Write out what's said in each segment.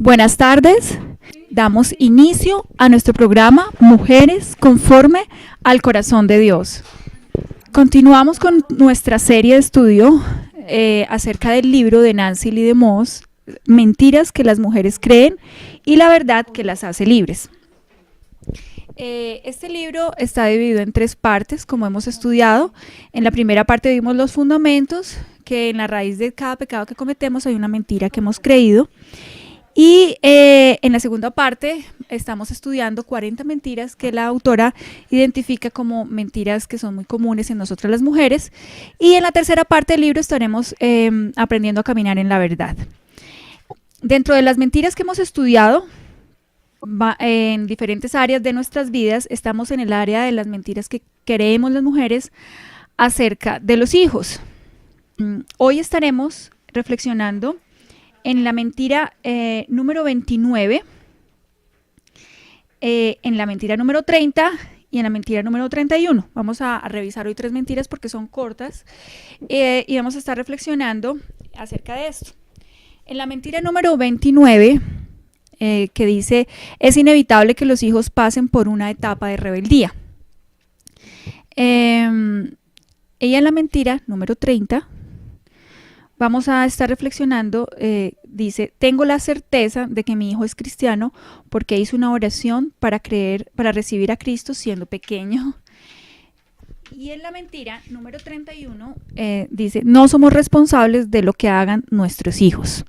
Buenas tardes. Damos inicio a nuestro programa Mujeres conforme al corazón de Dios. Continuamos con nuestra serie de estudio acerca del libro de Nancy Lee DeMoss, Mentiras que las mujeres creen y la verdad que las hace libres. Este libro está dividido en 3 partes, como hemos estudiado. En la primera parte vimos los fundamentos, que en la raíz de cada pecado que cometemos hay una mentira que hemos creído. Y en la segunda parte estamos estudiando 40 mentiras que la autora identifica como mentiras que son muy comunes en nosotras las mujeres. Y en la tercera parte del libro estaremos aprendiendo a caminar en la verdad. Dentro de las mentiras que hemos estudiado en diferentes áreas de nuestras vidas, estamos en el área de las mentiras que creemos las mujeres acerca de los hijos. Hoy estaremos reflexionando en la mentira número 29, en la mentira número 30 y en la mentira número 31. Vamos a revisar hoy 3 mentiras porque son cortas y vamos a estar reflexionando acerca de esto. En la mentira número 29, que dice, es inevitable que los hijos pasen por una etapa de rebeldía. Ella en la mentira número 30, vamos a estar reflexionando, dice, tengo la certeza de que mi hijo es cristiano porque hizo una oración para recibir a Cristo siendo pequeño. Y en la mentira número 31 dice, no somos responsables de lo que hagan nuestros hijos.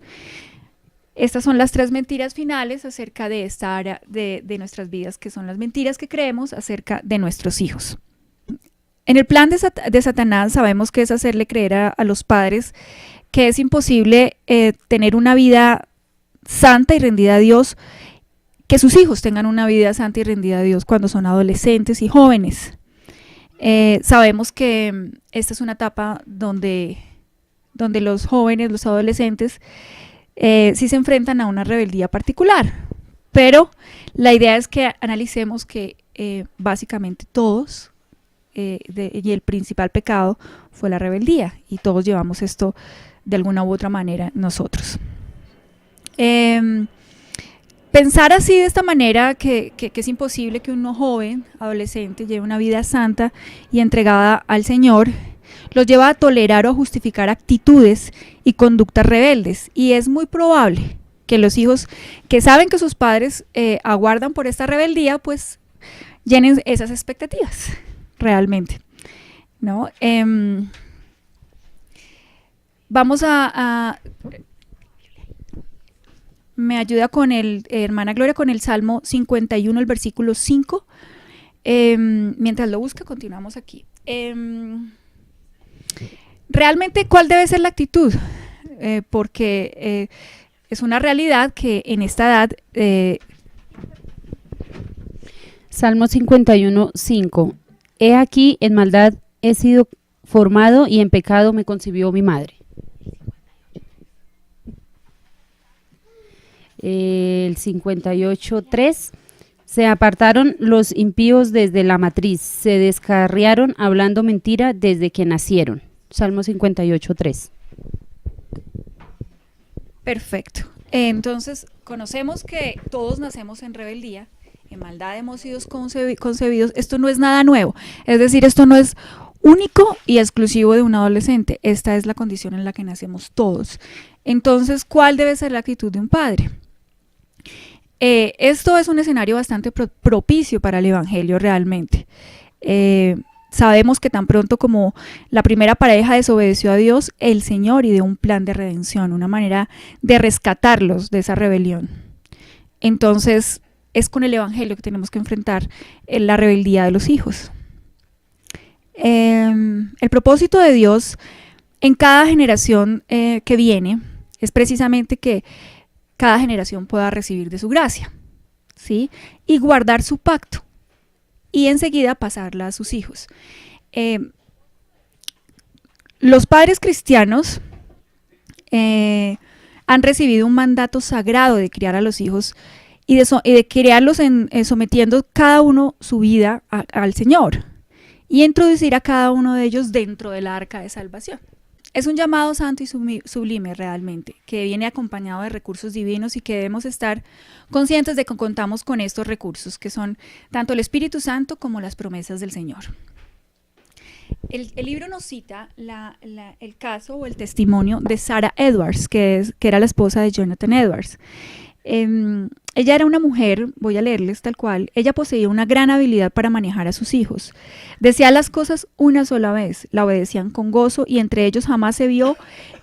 Estas son las 3 mentiras finales acerca de esta área de nuestras vidas, que son las mentiras que creemos acerca de nuestros hijos. En el plan de Satanás sabemos que es hacerle creer a los padres que es imposible tener una vida santa y rendida a Dios, que sus hijos tengan una vida santa y rendida a Dios cuando son adolescentes y jóvenes. Sabemos que esta es una etapa donde los jóvenes, los adolescentes, sí se enfrentan a una rebeldía particular, pero la idea es que analicemos que básicamente todos, y el principal pecado fue la rebeldía, y todos llevamos esto de alguna u otra manera nosotros. Pensar así de esta manera que es imposible que un joven, adolescente, lleve una vida santa y entregada al Señor, los lleva a tolerar o a justificar actitudes y conductas rebeldes, y es muy probable que los hijos que saben que sus padres aguardan por esta rebeldía, pues llenen esas expectativas realmente, ¿no? Vamos me ayuda con hermana Gloria con el Salmo 51, el versículo 5. Mientras lo busca, continuamos aquí. Realmente, ¿cuál debe ser la actitud? Porque es una realidad que en esta edad... Salmo 51, 5. He aquí, en maldad he sido formado y en pecado me concibió mi madre. El 58, 3. Se apartaron los impíos desde la matriz, se descarriaron hablando mentira desde que nacieron. Salmo 58, 3. Perfecto. Entonces, conocemos que todos nacemos en rebeldía, en maldad hemos sido concebidos. Esto no es nada nuevo, es decir, esto no es único y exclusivo de un adolescente. Esta es la condición en la que nacemos todos. Entonces, ¿cuál debe ser la actitud de un padre? Esto es un escenario bastante propicio para el evangelio realmente. Sabemos que tan pronto como la primera pareja desobedeció a Dios, el Señor ideó un plan de redención, una manera de rescatarlos de esa rebelión. Entonces, es con el evangelio que tenemos que enfrentar la rebeldía de los hijos. El propósito de Dios en cada generación que viene es precisamente que cada generación pueda recibir de su gracia, ¿sí? Y guardar su pacto y enseguida pasarla a sus hijos. Los padres cristianos han recibido un mandato sagrado de criar a los hijos y de criarlos sometiendo cada uno su vida al Señor y introducir a cada uno de ellos dentro del arca de salvación. Es un llamado santo y sublime realmente, que viene acompañado de recursos divinos y que debemos estar conscientes de que contamos con estos recursos, que son tanto el Espíritu Santo como las promesas del Señor. El libro nos cita el caso o el testimonio de Sarah Edwards, que era la esposa de Jonathan Edwards. Ella era una mujer, voy a leerles tal cual, ella poseía una gran habilidad para manejar a sus hijos. Decía las cosas una sola vez, la obedecían con gozo y entre ellos jamás se vio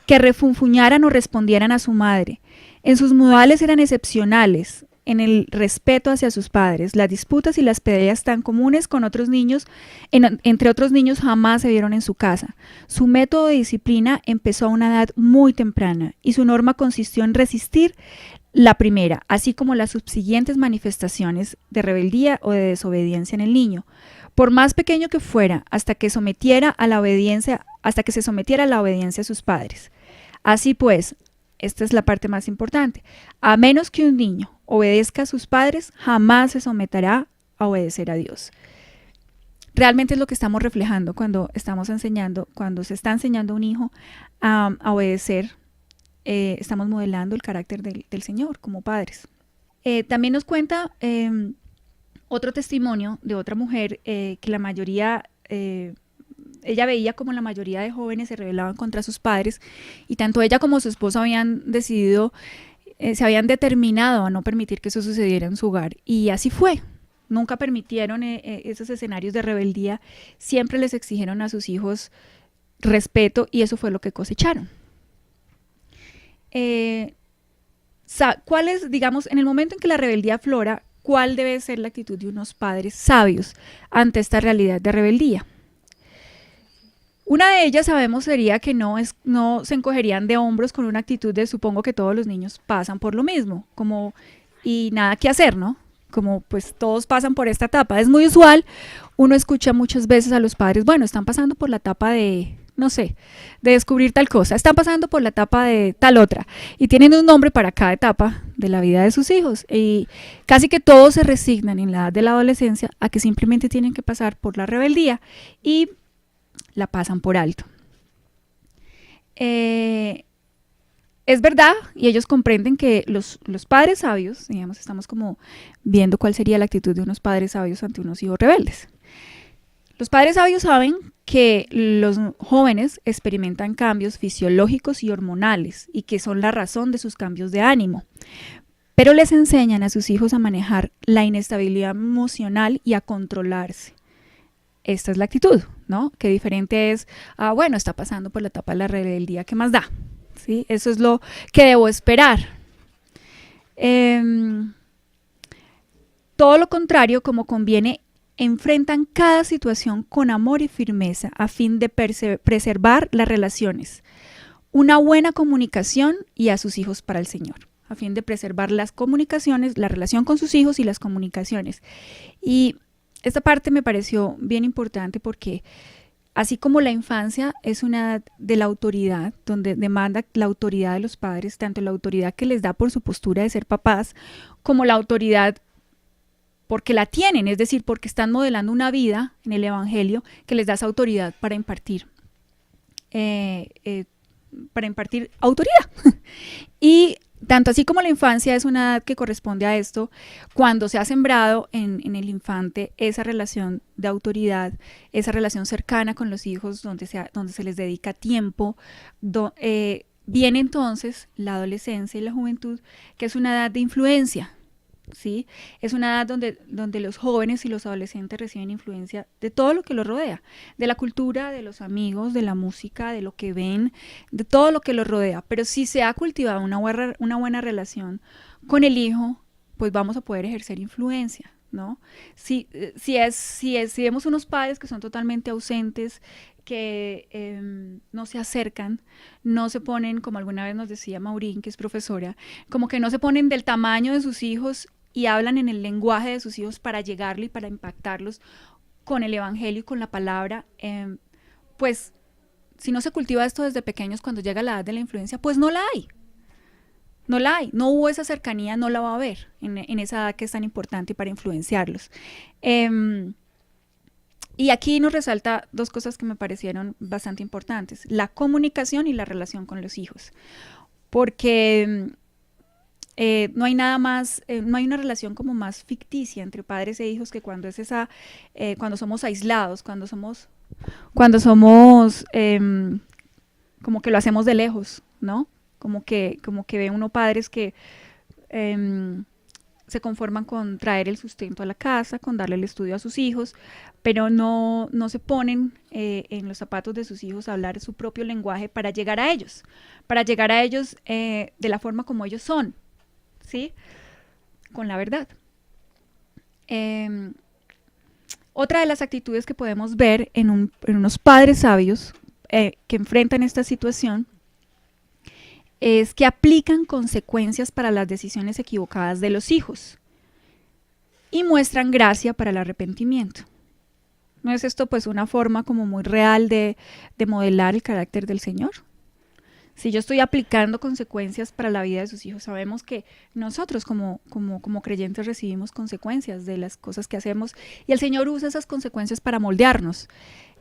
que refunfuñaran o respondieran a su madre. En sus modales eran excepcionales, en el respeto hacia sus padres. Las disputas y las peleas tan comunes con otros niños, entre otros niños, jamás se vieron en su casa. Su método de disciplina empezó a una edad muy temprana y su norma consistió en resistir la primera, así como las subsiguientes manifestaciones de rebeldía o de desobediencia en el niño, por más pequeño que fuera, hasta que se sometiera a la obediencia a sus padres. Así pues, esta es la parte más importante, a menos que un niño obedezca a sus padres, jamás se someterá a obedecer a Dios. Realmente es lo que estamos reflejando cuando estamos enseñando, cuando se está enseñando a un hijo a obedecer. Estamos modelando el carácter del Señor como padres. También nos cuenta otro testimonio de otra mujer que la mayoría, ella veía como la mayoría de jóvenes se rebelaban contra sus padres y tanto ella como su esposo habían decidido, se habían determinado a no permitir que eso sucediera en su hogar y así fue. Nunca permitieron esos escenarios de rebeldía, siempre les exigieron a sus hijos respeto y eso fue lo que cosecharon. ¿Cuál es, digamos, en el momento en que la rebeldía aflora, cuál debe ser la actitud de unos padres sabios ante esta realidad de rebeldía? Una de ellas sabemos sería que no se encogerían de hombros con una actitud de supongo que todos los niños pasan por lo mismo, como y nada que hacer, ¿no? Como pues todos pasan por esta etapa. Es muy usual, uno escucha muchas veces a los padres, bueno, están pasando por la etapa de, no sé, de descubrir tal cosa, están pasando por la etapa de tal otra y tienen un nombre para cada etapa de la vida de sus hijos y casi que todos se resignan en la edad de la adolescencia a que simplemente tienen que pasar por la rebeldía y la pasan por alto. Es verdad, y ellos comprenden que los padres sabios, digamos, estamos como viendo cuál sería la actitud de unos padres sabios ante unos hijos rebeldes. Los padres sabios saben que los jóvenes experimentan cambios fisiológicos y hormonales y que son la razón de sus cambios de ánimo, pero les enseñan a sus hijos a manejar la inestabilidad emocional y a controlarse. Esta es la actitud, ¿no? Qué diferente es, bueno, está pasando por la etapa de la rebeldía, ¿qué más da? ¿Sí? Eso es lo que debo esperar. Todo lo contrario, como conviene, enfrentan cada situación con amor y firmeza a fin de preservar las relaciones, una buena comunicación y a sus hijos para el Señor, a fin de preservar las comunicaciones, la relación con sus hijos y las comunicaciones. Y esta parte me pareció bien importante porque así como la infancia es una edad de la autoridad, donde demanda la autoridad de los padres, tanto la autoridad que les da por su postura de ser papás, como la autoridad porque la tienen, es decir, porque están modelando una vida en el Evangelio que les da esa autoridad para impartir autoridad. Y tanto así como la infancia es una edad que corresponde a esto, cuando se ha sembrado en el infante esa relación de autoridad, esa relación cercana con los hijos, donde se les dedica tiempo, viene entonces la adolescencia y la juventud, que es una edad de influencia. ¿Sí? Es una edad donde los jóvenes y los adolescentes reciben influencia de todo lo que los rodea, de la cultura, de los amigos, de la música, de lo que ven, de todo lo que los rodea. Pero si se ha cultivado una buena relación con el hijo, pues vamos a poder ejercer influencia, ¿no? Si vemos unos padres que son totalmente ausentes, que no se acercan, no se ponen, como alguna vez nos decía Maurín, que es profesora, como que no se ponen del tamaño de sus hijos y hablan en el lenguaje de sus hijos para llegarle y para impactarlos con el evangelio y con la palabra, pues si no se cultiva esto desde pequeños, cuando llega la edad de la influencia, pues no la hay. No hubo esa cercanía, no la va a haber en esa edad que es tan importante para influenciarlos. Y aquí nos resalta dos cosas que me parecieron bastante importantes: la comunicación y la relación con los hijos. Porque no hay nada más, no hay una relación como más ficticia entre padres e hijos que cuando es esa, cuando somos aislados, cuando somos como que lo hacemos de lejos, ¿no? Como que ve uno padres que se conforman con traer el sustento a la casa, con darle el estudio a sus hijos, pero no se ponen en los zapatos de sus hijos a hablar su propio lenguaje para llegar a ellos de la forma como ellos son, ¿sí? Con la verdad. Otra de las actitudes que podemos ver en unos padres sabios que enfrentan esta situación es que aplican consecuencias para las decisiones equivocadas de los hijos y muestran gracia para el arrepentimiento. ¿No es esto pues una forma como muy real de modelar el carácter del Señor? Si yo estoy aplicando consecuencias para la vida de sus hijos, sabemos que nosotros como creyentes recibimos consecuencias de las cosas que hacemos y el Señor usa esas consecuencias para moldearnos.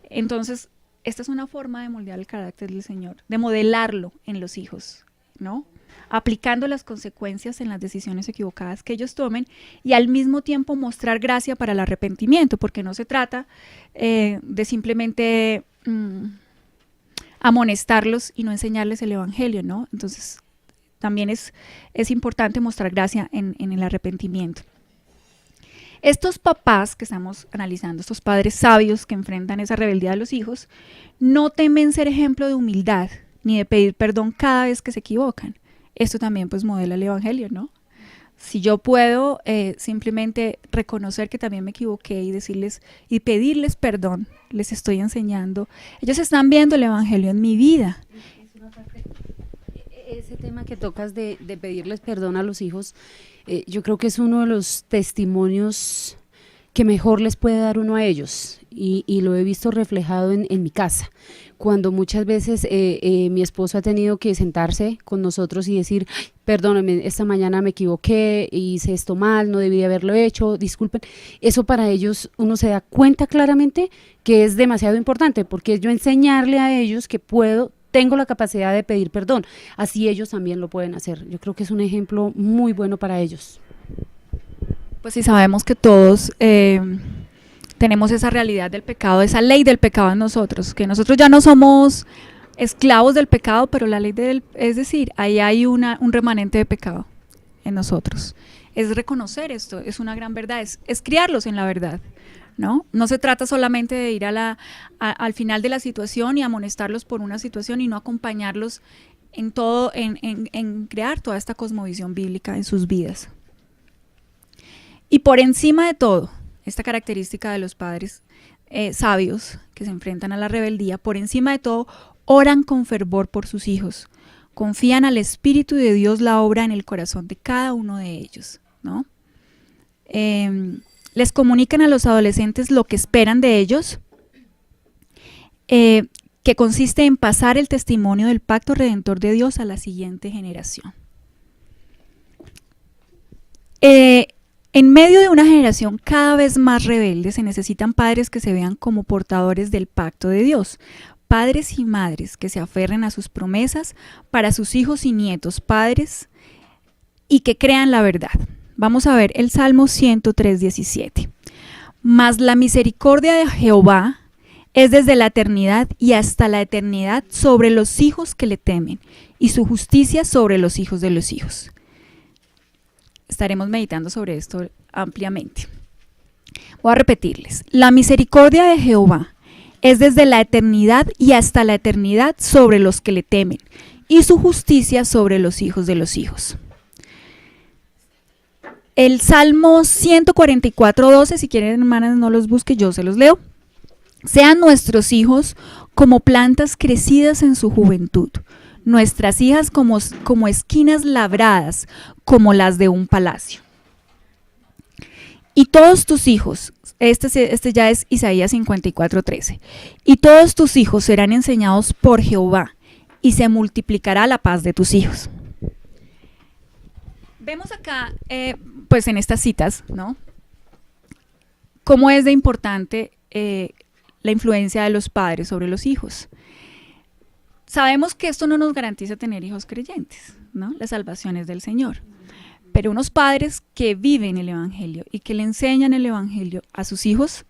Entonces, esta es una forma de moldear el carácter del Señor, de modelarlo en los hijos, ¿no? Aplicando las consecuencias en las decisiones equivocadas que ellos tomen y al mismo tiempo mostrar gracia para el arrepentimiento, porque no se trata de simplemente amonestarlos y no enseñarles el evangelio, ¿no? Entonces también es importante mostrar gracia en el arrepentimiento. Estos papás que estamos analizando, estos padres sabios que enfrentan esa rebeldía de los hijos, no temen ser ejemplo de humildad ni de pedir perdón cada vez que se equivocan. Esto también pues modela el evangelio, ¿no? Si yo puedo simplemente reconocer que también me equivoqué y decirles y pedirles perdón, les estoy enseñando. Ellos están viendo el evangelio en mi vida. Ese tema que tocas de pedirles perdón a los hijos, yo creo que es uno de los testimonios que mejor les puede dar uno a ellos y lo he visto reflejado en mi casa, cuando muchas veces mi esposo ha tenido que sentarse con nosotros y decir, perdónenme, esta mañana me equivoqué, hice esto mal, no debí haberlo hecho, disculpen. Eso para ellos uno se da cuenta claramente que es demasiado importante, porque es yo enseñarle a ellos que tengo la capacidad de pedir perdón, así ellos también lo pueden hacer. Yo creo que es un ejemplo muy bueno para ellos. Pues sí, sabemos que todos tenemos esa realidad del pecado, esa ley del pecado en nosotros, que nosotros ya no somos esclavos del pecado, pero la ley es decir, ahí hay un remanente de pecado en nosotros. Es reconocer esto, es una gran verdad, es criarlos en la verdad, ¿no? No se trata solamente de ir al final de la situación y amonestarlos por una situación y no acompañarlos en todo, en crear toda esta cosmovisión bíblica en sus vidas. Y por encima de todo, esta característica de los padres sabios que se enfrentan a la rebeldía, por encima de todo, oran con fervor por sus hijos, confían al Espíritu de Dios la obra en el corazón de cada uno de ellos, ¿no? Les comunican a los adolescentes lo que esperan de ellos, que consiste en pasar el testimonio del pacto redentor de Dios a la siguiente generación. En medio de una generación cada vez más rebelde, se necesitan padres que se vean como portadores del pacto de Dios, padres y madres que se aferren a sus promesas para sus hijos y nietos, padres y que crean la verdad. Vamos a ver el Salmo 103:17. Mas la misericordia de Jehová es desde la eternidad y hasta la eternidad sobre los hijos que le temen, y su justicia sobre los hijos de los hijos. Estaremos meditando sobre esto ampliamente. Voy a repetirles. La misericordia de Jehová es desde la eternidad y hasta la eternidad sobre los que le temen, y su justicia sobre los hijos de los hijos. El Salmo 144:12, si quieren, hermanas, no los busque, yo se los leo. Sean nuestros hijos como plantas crecidas en su juventud, nuestras hijas como esquinas labradas, como las de un palacio. Y todos tus hijos, este ya es Isaías 54:13, y todos tus hijos serán enseñados por Jehová, y se multiplicará la paz de tus hijos. Vemos acá, pues en estas citas, ¿no?, cómo es de importante la influencia de los padres sobre los hijos. Sabemos que esto no nos garantiza tener hijos creyentes, ¿no? La salvación es del Señor. Pero unos padres que viven el Evangelio y que le enseñan el Evangelio a sus hijos,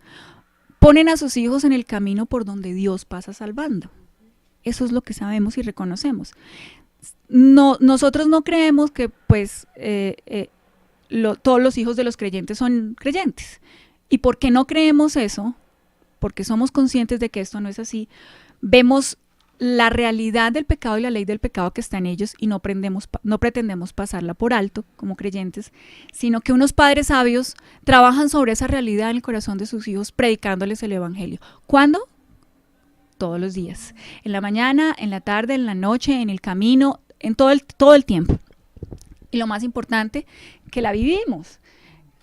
ponen a sus hijos en el camino por donde Dios pasa salvando. Eso es lo que sabemos y reconocemos. No, nosotros no creemos que pues todos los hijos de los creyentes son creyentes. ¿Y por qué no creemos eso? Porque somos conscientes de que esto no es así. Vemos la realidad del pecado y la ley del pecado que está en ellos y no pretendemos pasarla por alto como creyentes, sino que unos padres sabios trabajan sobre esa realidad en el corazón de sus hijos predicándoles el Evangelio. ¿Cuándo? Todos los días. En la mañana, en la tarde, en la noche, en el camino, en todo el tiempo. Y lo más importante, que la vivimos.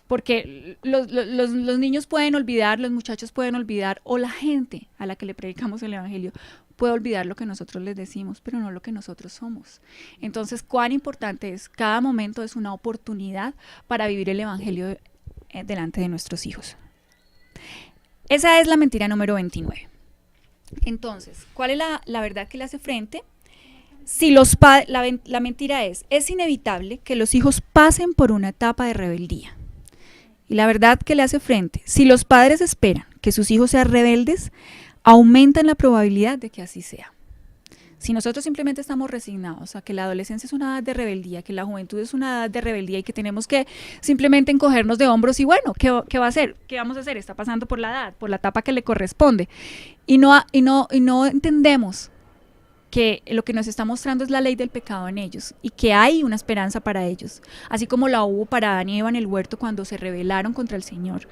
Porque los niños pueden olvidar, los muchachos pueden olvidar, o la gente a la que le predicamos el Evangelio puede olvidar lo que nosotros les decimos, pero no lo que nosotros somos. Entonces, cuán importante es, cada momento es una oportunidad para vivir el Evangelio delante de nuestros hijos. Esa es la mentira número 29. Entonces, ¿cuál es la verdad que le hace frente? Si la mentira es inevitable que los hijos pasen por una etapa de rebeldía. Y la verdad que le hace frente, si los padres esperan que sus hijos sean rebeldes, aumentan la probabilidad de que así sea. Si nosotros simplemente estamos resignados a que la adolescencia es una edad de rebeldía, que la juventud es una edad de rebeldía y que tenemos que simplemente encogernos de hombros y bueno, ¿qué va a hacer? ¿Qué vamos a hacer? Está pasando por la edad, por la etapa que le corresponde. Y no entendemos que lo que nos está mostrando es la ley del pecado en ellos y que hay una esperanza para ellos, así como la hubo para Adán y Eva en el huerto cuando se rebelaron contra el Señor.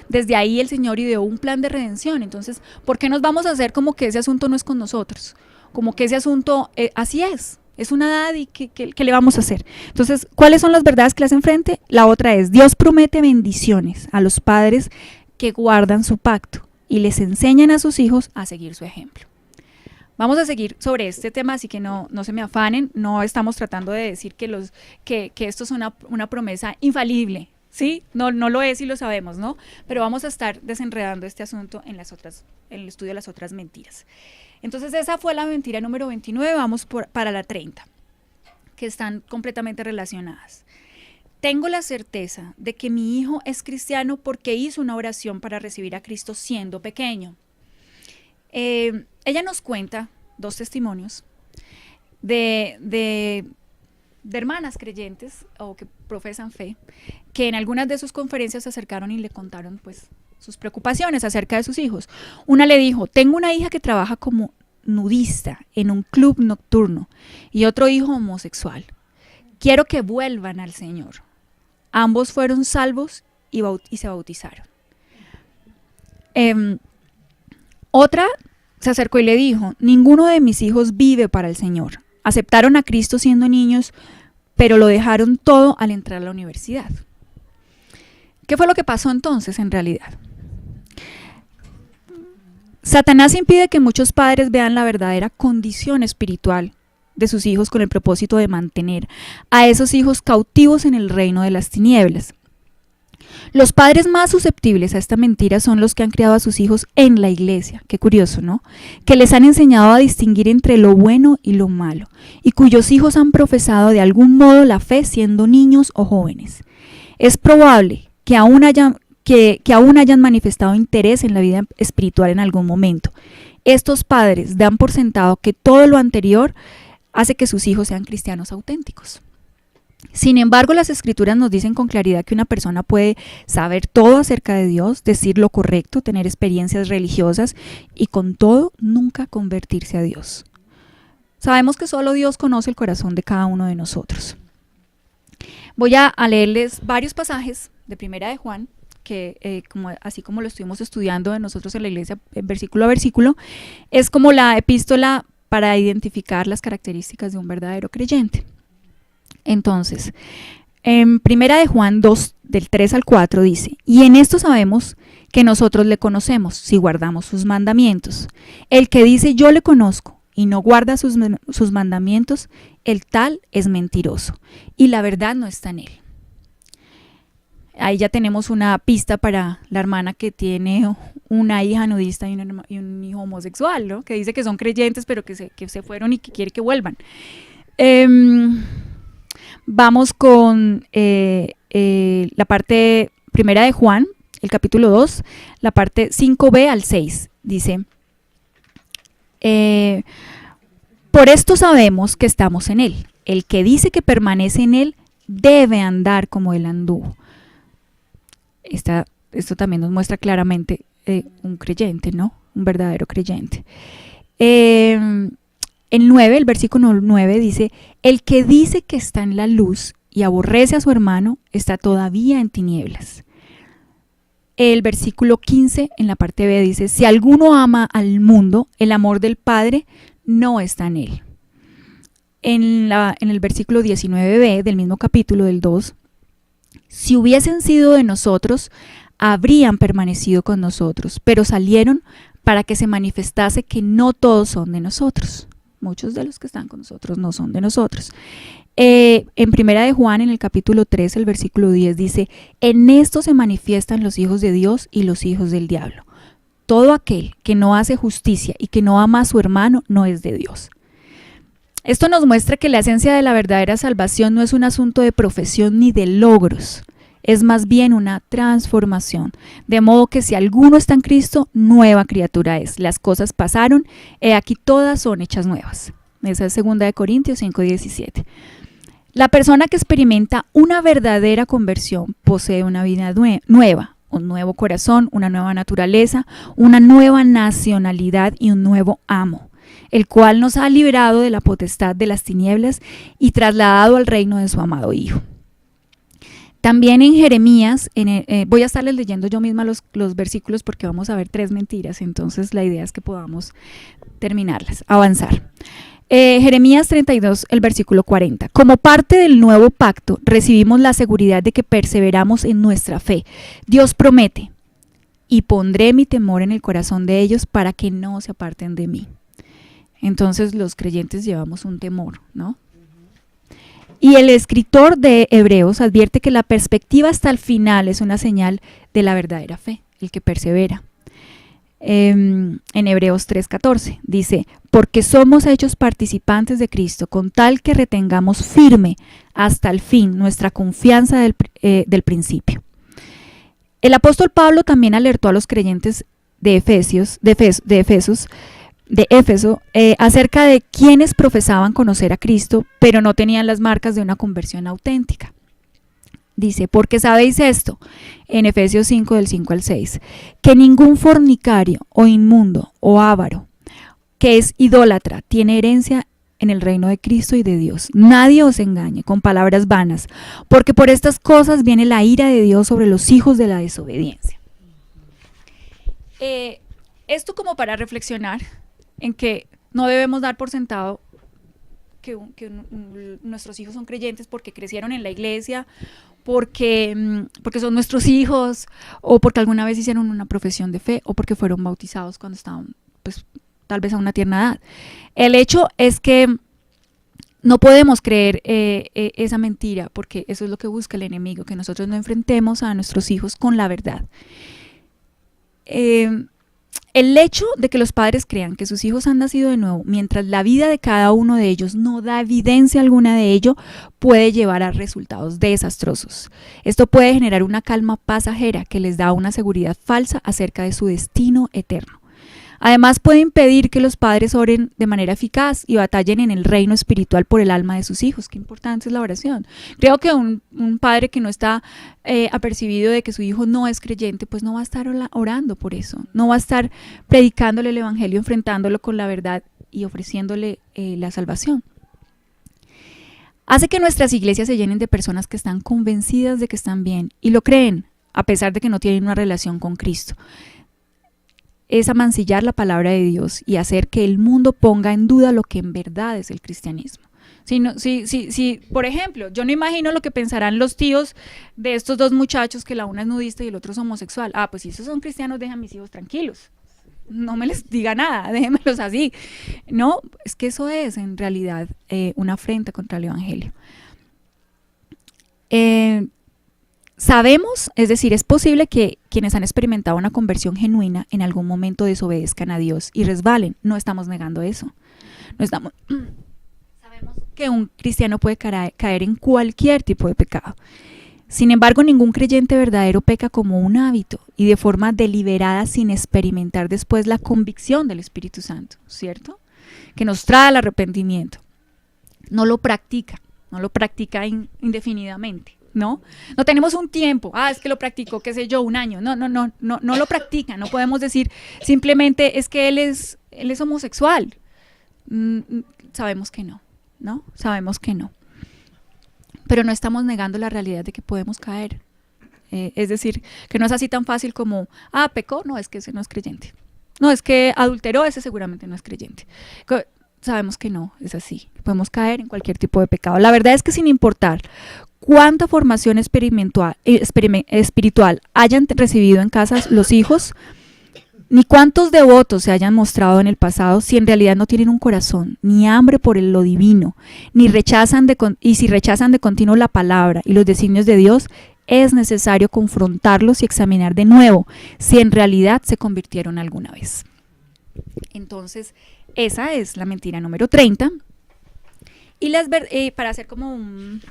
Desde ahí el Señor ideó un plan de redención. Entonces, ¿por qué nos vamos a hacer como que ese asunto no es con nosotros? Como que ese asunto, así es una edad y ¿qué le vamos a hacer? Entonces, ¿cuáles son las verdades que le hacen frente? La otra es, Dios promete bendiciones a los padres que guardan su pacto y les enseñan a sus hijos a seguir su ejemplo. Vamos a seguir sobre este tema, así que no se me afanen, no estamos tratando de decir que esto es una promesa infalible, ¿sí? No lo es y lo sabemos, ¿no? Pero vamos a estar desenredando este asunto en el estudio de las otras mentiras. Entonces esa fue la mentira número 29, vamos para la 30, que están completamente relacionadas. Tengo la certeza de que mi hijo es cristiano porque hizo una oración para recibir a Cristo siendo pequeño. Ella nos cuenta 2 testimonios de hermanas creyentes o que profesan fe, que en algunas de sus conferencias se acercaron y le contaron pues sus preocupaciones acerca de sus hijos. Una le dijo, tengo una hija que trabaja como nudista en un club nocturno y otro hijo homosexual. Quiero que vuelvan al Señor. Ambos fueron salvos y se bautizaron. Otra se acercó y le dijo, ninguno de mis hijos vive para el Señor. Aceptaron a Cristo siendo niños, pero lo dejaron todo al entrar a la universidad. ¿Qué fue lo que pasó entonces en realidad? Satanás impide que muchos padres vean la verdadera condición espiritual de sus hijos con el propósito de mantener a esos hijos cautivos en el reino de las tinieblas. Los padres más susceptibles a esta mentira son los que han criado a sus hijos en la iglesia, qué curioso, ¿no? Que les han enseñado a distinguir entre lo bueno y lo malo, y cuyos hijos han profesado de algún modo la fe siendo niños o jóvenes. Es probable que aún hayan manifestado interés en la vida espiritual en algún momento. Estos padres dan por sentado que todo lo anterior hace que sus hijos sean cristianos auténticos. Sin embargo, las escrituras nos dicen con claridad que una persona puede saber todo acerca de Dios, decir lo correcto, tener experiencias religiosas y con todo nunca convertirse a Dios. Sabemos que solo Dios conoce el corazón de cada uno de nosotros. Voy a leerles varios pasajes de Primera de Juan, que así como lo estuvimos estudiando de nosotros en la iglesia, versículo a versículo, es como la epístola para identificar las características de un verdadero creyente. Entonces, en Primera de Juan 2, del 3 al 4 dice, y en esto sabemos que nosotros le conocemos si guardamos sus mandamientos. El que dice yo le conozco y no guarda sus mandamientos, el tal es mentiroso y la verdad no está en él. Ahí ya tenemos una pista para la hermana que tiene una hija nudista y un hijo homosexual, ¿no? Que dice que son creyentes, pero que se fueron y que quiere que vuelvan. Vamos con la parte primera de Juan, el capítulo 2, la parte 5b al 6. Dice, por esto sabemos que estamos en él. El que dice que permanece en él debe andar como él anduvo. Esto también nos muestra claramente un creyente, ¿no? Un verdadero creyente. El versículo 9 dice, el que dice que está en la luz y aborrece a su hermano está todavía en tinieblas. El versículo 15 en la parte B dice, si alguno ama al mundo, el amor del Padre no está en él. En el versículo 19b del mismo capítulo del 2, si hubiesen sido de nosotros, habrían permanecido con nosotros, pero salieron para que se manifestase que no todos son de nosotros. Muchos de los que están con nosotros no son de nosotros. En primera de Juan, en el capítulo 3, el versículo 10 dice, en esto se manifiestan los hijos de Dios y los hijos del diablo. Todo aquel que no hace justicia y que no ama a su hermano no es de Dios. Esto nos muestra que la esencia de la verdadera salvación no es un asunto de profesión ni de logros, es más bien una transformación, de modo que si alguno está en Cristo, nueva criatura es. Las cosas pasaron, he aquí todas son hechas nuevas. Esa es 2 de Corintios 5:17. La persona que experimenta una verdadera conversión posee una vida nueva, un nuevo corazón, una nueva naturaleza, una nueva nacionalidad y un nuevo amo, el cual nos ha liberado de la potestad de las tinieblas y trasladado al reino de su amado Hijo. También en Jeremías, voy a estarles leyendo yo misma los versículos porque vamos a ver 3 mentiras, entonces la idea es que podamos terminarlas, avanzar. Jeremías 32, el versículo 40. Como parte del nuevo pacto, recibimos la seguridad de que perseveramos en nuestra fe. Dios promete, y pondré mi temor en el corazón de ellos para que no se aparten de mí. Entonces los creyentes llevamos un temor, ¿no? Y el escritor de Hebreos advierte que la perspectiva hasta el final es una señal de la verdadera fe, el que persevera. En Hebreos 3:14 dice, porque somos hechos participantes de Cristo, con tal que retengamos firme hasta el fin nuestra confianza del principio. El apóstol Pablo también alertó a los creyentes de Éfeso acerca de quienes profesaban conocer a Cristo, pero no tenían las marcas de una conversión auténtica. Dice, porque sabéis esto, en Efesios 5 del 5 al 6, que ningún fornicario o inmundo o avaro, que es idólatra, tiene herencia en el reino de Cristo y de Dios. Nadie os engañe con palabras vanas, porque por estas cosas viene la ira de Dios sobre los hijos de la desobediencia. Esto como para reflexionar en que no debemos dar por sentado que nuestros hijos son creyentes porque crecieron en la iglesia, porque son nuestros hijos, o porque alguna vez hicieron una profesión de fe, o porque fueron bautizados cuando estaban, pues, tal vez a una tierna edad. El hecho es que no podemos creer esa mentira, porque eso es lo que busca el enemigo, que nosotros no enfrentemos a nuestros hijos con la verdad. El hecho de que los padres crean que sus hijos han nacido de nuevo, mientras la vida de cada uno de ellos no da evidencia alguna de ello, puede llevar a resultados desastrosos. Esto puede generar una calma pasajera que les da una seguridad falsa acerca de su destino eterno. Además, puede impedir que los padres oren de manera eficaz y batallen en el reino espiritual por el alma de sus hijos. Qué importante es la oración. Creo que un padre que no está apercibido de que su hijo no es creyente, pues no va a estar orando por eso. No va a estar predicándole el evangelio, enfrentándolo con la verdad y ofreciéndole la salvación. Hace que nuestras iglesias se llenen de personas que están convencidas de que están bien y lo creen, a pesar de que no tienen una relación con Cristo. Es amancillar la palabra de Dios y hacer que el mundo ponga en duda lo que en verdad es el cristianismo. Si, por ejemplo, yo no imagino lo que pensarán los tíos de estos dos muchachos, que la una es nudista y el otro es homosexual. Ah, pues si esos son cristianos, dejan a mis hijos tranquilos. No me les diga nada, déjenmelos así. No, es que eso es en realidad una afrenta contra el evangelio. Sabemos, es decir, es posible que quienes han experimentado una conversión genuina en algún momento desobedezcan a Dios y resbalen. No estamos negando eso. Sabemos que un cristiano puede caer en cualquier tipo de pecado. Sin embargo, ningún creyente verdadero peca como un hábito y de forma deliberada sin experimentar después la convicción del Espíritu Santo, ¿cierto? Que nos trae el arrepentimiento. No lo practica indefinidamente, ¿no? No tenemos un tiempo, es que lo practicó, qué sé yo, un año. No lo practica. No podemos decir simplemente es que él es homosexual. Sabemos que no, ¿no? Sabemos que no. Pero no estamos negando la realidad de que podemos caer. Es decir, que no es así tan fácil como, pecó, no, es que ese no es creyente. No, es que adulteró, ese seguramente no es creyente. Sabemos que no, es así. Podemos caer en cualquier tipo de pecado. La verdad es que sin importar cuánta formación espiritual hayan recibido en casa los hijos, ni cuántos devotos se hayan mostrado en el pasado, si en realidad no tienen un corazón, ni hambre por lo divino, si rechazan de continuo la palabra y los designios de Dios, es necesario confrontarlos y examinar de nuevo si en realidad se convirtieron alguna vez. Entonces, esa es la mentira número 30. Y para hacer como un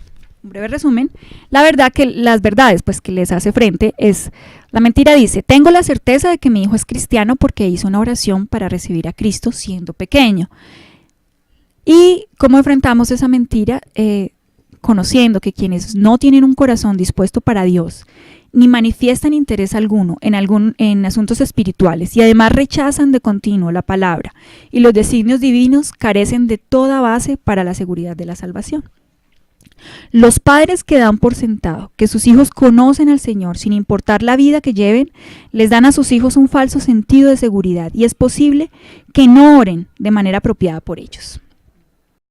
breve resumen, las verdades pues que les hace frente es, la mentira dice, tengo la certeza de que mi hijo es cristiano porque hizo una oración para recibir a Cristo siendo pequeño. ¿Y cómo enfrentamos esa mentira? Conociendo que quienes no tienen un corazón dispuesto para Dios, ni manifiestan interés alguno en asuntos espirituales y además rechazan de continuo la palabra y los designios divinos, carecen de toda base para la seguridad de la salvación. Los padres que dan por sentado que sus hijos conocen al Señor sin importar la vida que lleven, les dan a sus hijos un falso sentido de seguridad y es posible que no oren de manera apropiada por ellos.